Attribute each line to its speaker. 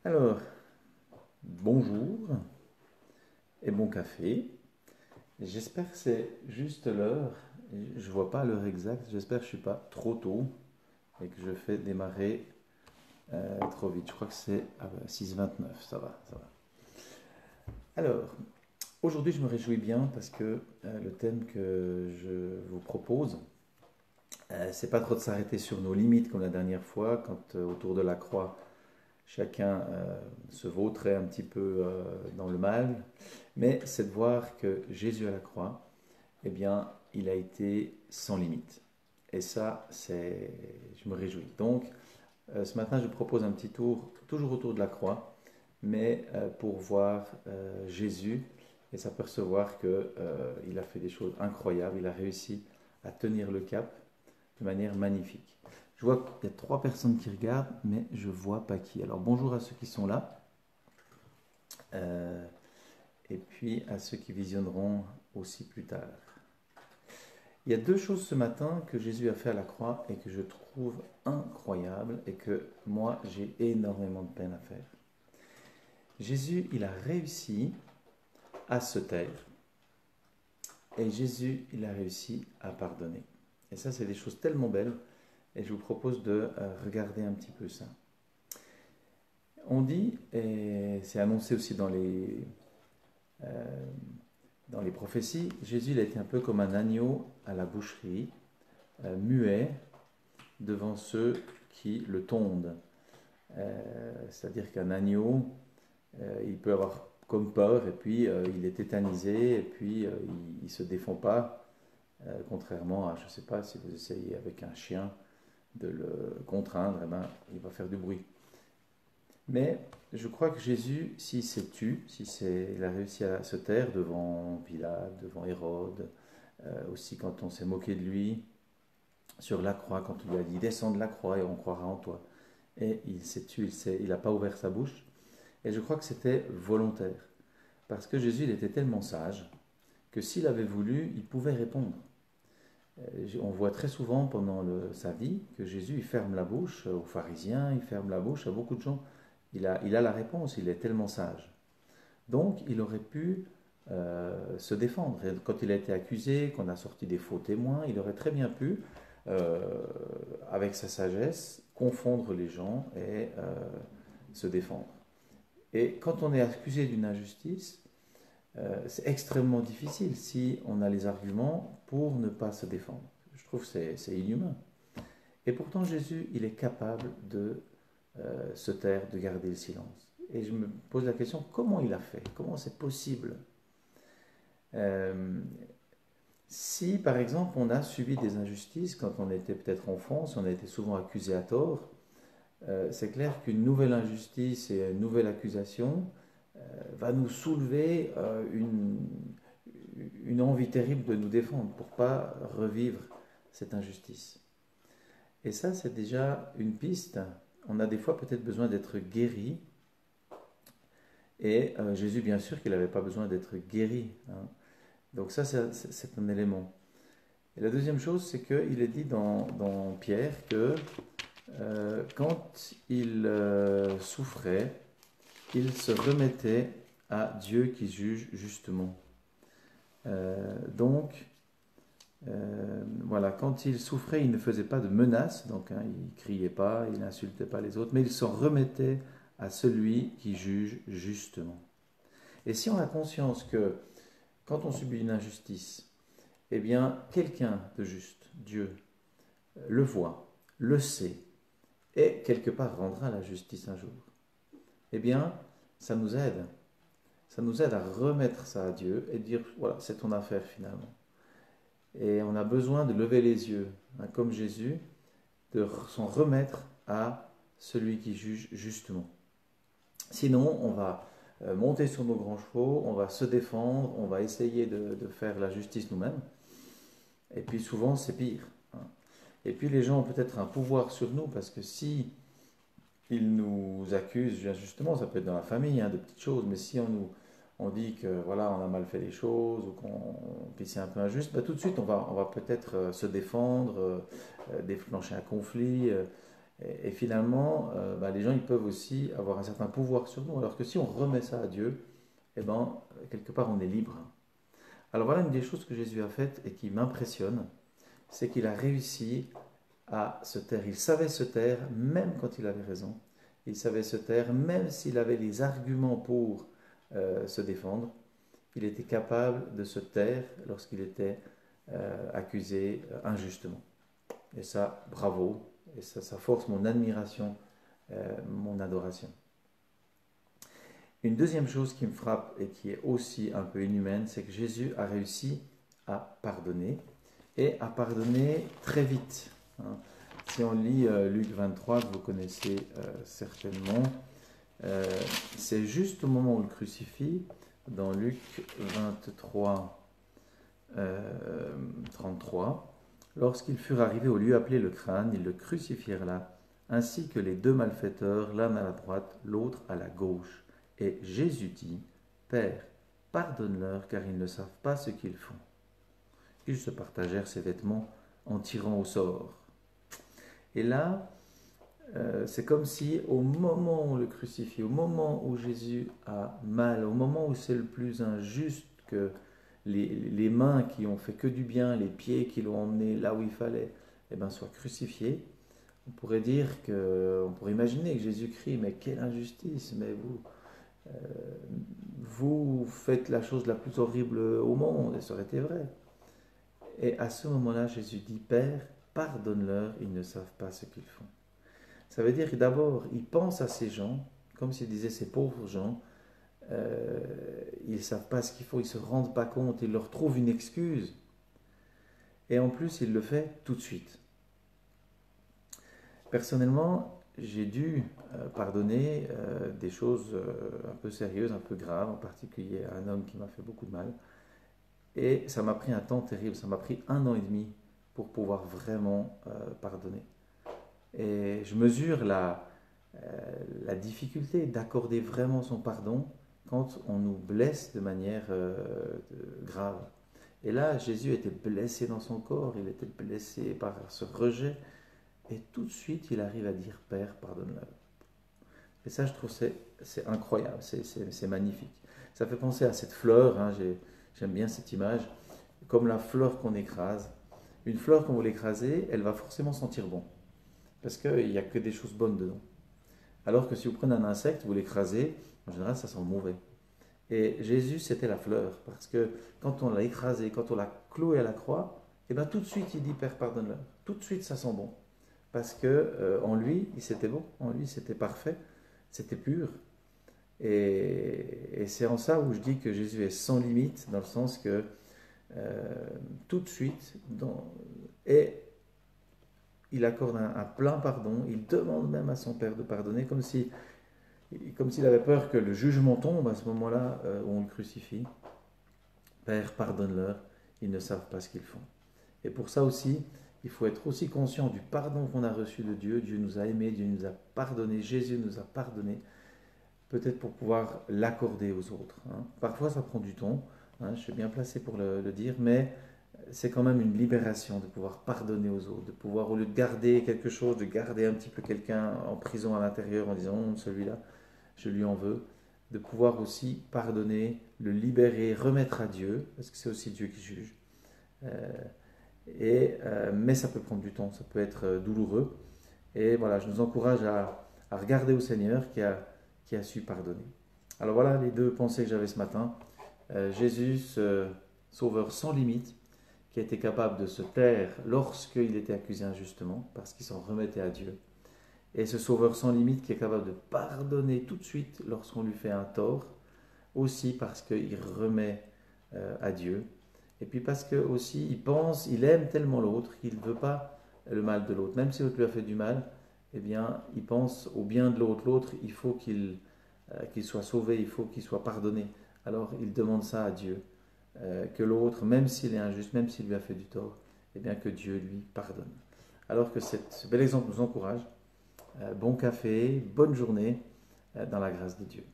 Speaker 1: Alors, bonjour et bon café. J'espère que c'est juste l'heure. Je vois pas l'heure exacte. J'espère que je suis pas trop tôt et que je fais démarrer trop vite. Je crois que c'est 6h29. Ça va, ça va. Alors, aujourd'hui, je me réjouis bien parce que le thème que je vous propose, c'est pas trop de s'arrêter sur nos limites comme la dernière fois, quand autour de la croix, chacun se vautrait un petit peu dans le mal, mais c'est de voir que Jésus à la croix, eh bien, il a été sans limite. Et ça, je me réjouis. Donc, ce matin, je propose un petit tour, toujours autour de la croix, mais pour voir Jésus et s'apercevoir qu'il a fait des choses incroyables. Il a réussi à tenir le cap de manière magnifique. Je vois qu'il y a trois personnes qui regardent, mais je ne vois pas qui. Alors bonjour à ceux qui sont là, euh, et puis à ceux qui visionneront aussi plus tard. Il y a deux choses ce matin que Jésus a fait à la croix et que je trouve incroyables et que moi j'ai énormément de peine à faire. Jésus, il a réussi à se taire et Jésus, il a réussi à pardonner. Et ça, c'est des choses tellement belles et je vous propose de regarder un petit peu ça. On dit, et c'est annoncé aussi euh, dans les prophéties, Jésus il a été un peu comme un agneau à la boucherie, muet devant ceux qui le tondent. C'est-à-dire qu'un agneau, il peut avoir comme peur, et puis il est tétanisé, et puis il ne se défend pas, contrairement à, je ne sais pas, si vous essayez avec un chien de le contraindre, eh ben, il va faire du bruit. Mais je crois que Jésus, s'il s'est tu, il a réussi à se taire devant Pilate, devant Hérode, aussi quand on s'est moqué de lui sur la croix, quand on lui a dit descends de la croix et on croira en toi. Et il s'est tu, il n'a pas ouvert sa bouche. Et je crois que c'était volontaire. Parce que Jésus, il était tellement sage que s'il avait voulu, il pouvait répondre. On voit très souvent pendant sa vie que Jésus, il ferme la bouche aux pharisiens, il ferme la bouche à beaucoup de gens. Il a la réponse, il est tellement sage. Donc, il aurait pu se défendre. Et quand il a été accusé, qu'on a sorti des faux témoins, il aurait très bien pu, euh, avec sa sagesse, confondre les gens et se défendre. Et quand on est accusé d'une injustice, c'est extrêmement difficile si on a les arguments pour ne pas se défendre. Je trouve que c'est inhumain. Et pourtant, Jésus, il est capable de se taire, de garder le silence. Et je me pose la question, comment il a fait? Comment c'est possible? Euh, Si, par exemple, on a subi des injustices quand on était peut-être enfant, si on a été souvent accusé à tort, c'est clair qu'une nouvelle injustice et une nouvelle accusation va nous soulever une envie terrible de nous défendre pour pas revivre cette injustice. Et ça, c'est déjà une piste. On a des fois peut-être besoin d'être guéri. Et Jésus, bien sûr, qu'il n'avait pas besoin d'être guéri, hein. Donc ça, c'est un élément. Et la deuxième chose, c'est qu'il est dit dans Pierre que quand il souffrait, il se remettait à Dieu qui juge justement. Donc, voilà, quand il souffrait, il ne faisait pas de menaces, donc hein, il ne criait pas, il n'insultait pas les autres, mais il s'en remettait à celui qui juge justement. Et si on a conscience que quand on subit une injustice, eh bien, quelqu'un de juste, Dieu, le voit, le sait, et quelque part rendra la justice un jour, eh bien, ça nous aide. Ça nous aide à remettre ça à Dieu et dire, voilà, c'est ton affaire finalement. Et on a besoin de lever les yeux, hein, comme Jésus, de s'en remettre à celui qui juge justement. Sinon, on va monter sur nos grands chevaux, on va se défendre, on va essayer de faire la justice nous-mêmes. Et puis souvent, c'est pire, hein. Et puis les gens ont peut-être un pouvoir sur nous parce que si ils nous accusent justement, ça peut être dans la famille, hein, de petites choses, mais si on dit que voilà, on a mal fait les choses ou puis c'est un peu injuste, bah, tout de suite on va peut-être se défendre, déclencher un conflit. Et finalement, les gens ils peuvent aussi avoir un certain pouvoir sur nous, alors que si on remet ça à Dieu, eh ben, quelque part on est libre. Alors voilà une des choses que Jésus a faites et qui m'impressionne, c'est qu'il a réussi à se taire. Il savait se taire même quand il avait raison. Il savait se taire même s'il avait les arguments pour se défendre. Il était capable de se taire lorsqu'il était accusé injustement. Et ça, bravo. Et ça force mon admiration, mon adoration. Une deuxième chose qui me frappe et qui est aussi un peu inhumaine, c'est que Jésus a réussi à pardonner et à pardonner très vite. Hein. Si on lit Luc 23, que vous connaissez certainement, c'est juste au moment où on le crucifie, dans Luc 23, 33, lorsqu'ils furent arrivés au lieu appelé le crâne, ils le crucifièrent là, ainsi que les deux malfaiteurs, l'un à la droite, l'autre à la gauche. Et Jésus dit, Père, pardonne-leur, car ils ne savent pas ce qu'ils font. Ils se partagèrent ses vêtements en tirant au sort. Et là, c'est comme si au moment où on le crucifie, au moment où Jésus a mal, au moment où c'est le plus injuste, que les mains qui ont fait que du bien, les pieds qui l'ont emmené là où il fallait, eh ben, soient crucifiés, on pourrait dire on pourrait imaginer que Jésus crie, mais quelle injustice, mais vous faites la chose la plus horrible au monde, et ça aurait été vrai. Et à ce moment-là, Jésus dit, Père, pardonne-leur, ils ne savent pas ce qu'ils font. Ça veut dire que d'abord, il pense à ces gens, comme s'il disait ces pauvres gens, ils ne savent pas ce qu'il faut, ils ne se rendent pas compte, il leur trouve une excuse. Et en plus, il le fait tout de suite. Personnellement, j'ai dû pardonner des choses un peu sérieuses, un peu graves, en particulier à un homme qui m'a fait beaucoup de mal. Et ça m'a pris un temps terrible, ça m'a pris 1 an et demi pour pouvoir vraiment pardonner. Et je mesure la difficulté d'accorder vraiment son pardon quand on nous blesse de manière grave. Et là, Jésus était blessé dans son corps, il était blessé par ce rejet, et tout de suite, il arrive à dire, Père, pardonne-leur. Et ça, je trouve, c'est incroyable, c'est magnifique. Ça fait penser à cette fleur, hein, j'aime bien cette image, comme la fleur qu'on écrase. Une fleur, quand vous l'écrasez, elle va forcément sentir bon, parce qu'il n'y a que des choses bonnes dedans. Alors que si vous prenez un insecte, vous l'écrasez, en général, ça sent mauvais. Et Jésus, c'était la fleur, parce que quand on l'a écrasé, quand on l'a cloué à la croix, et bien tout de suite, il dit, Père, pardonne-leur. Tout de suite, ça sent bon. Parce que en lui, c'était bon, en lui, c'était parfait, c'était pur. Et c'est en ça où je dis que Jésus est sans limite, dans le sens que tout de suite, et il accorde un plein pardon, il demande même à son Père de pardonner, comme s'il avait peur que le jugement tombe à ce moment-là où on le crucifie. Père, pardonne-leur, ils ne savent pas ce qu'ils font. Et pour ça aussi, il faut être aussi conscient du pardon qu'on a reçu de Dieu. Dieu nous a aimés, Dieu nous a pardonné, Jésus nous a pardonné, peut-être pour pouvoir l'accorder aux autres. Hein. Parfois, ça prend du temps, hein, je suis bien placé pour le dire, mais c'est quand même une libération de pouvoir pardonner aux autres, de pouvoir, au lieu de garder quelque chose, de garder un petit peu quelqu'un en prison à l'intérieur en disant celui-là, je lui en veux, de pouvoir aussi pardonner, le libérer, remettre à Dieu, parce que c'est aussi Dieu qui juge. Mais ça peut prendre du temps, ça peut être douloureux. Et voilà, je nous encourage à regarder au Seigneur qui a su pardonner. Alors voilà les deux pensées que j'avais ce matin. Jésus, sauveur sans limite, qui a été capable de se taire lorsqu'il était accusé injustement, parce qu'il s'en remettait à Dieu. Et ce sauveur sans limite qui est capable de pardonner tout de suite lorsqu'on lui fait un tort, aussi parce qu'il remet à Dieu. Et puis parce que aussi il aime tellement l'autre qu'il ne veut pas le mal de l'autre. Même si l'autre lui a fait du mal, eh bien, il pense au bien de l'autre. L'autre, il faut qu'il soit sauvé, il faut qu'il soit pardonné. Alors il demande ça à Dieu. Que l'autre, même s'il est injuste, même s'il lui a fait du tort, eh bien que Dieu lui pardonne. Alors que ce bel exemple nous encourage. Bon café, bonne journée dans la grâce de Dieu.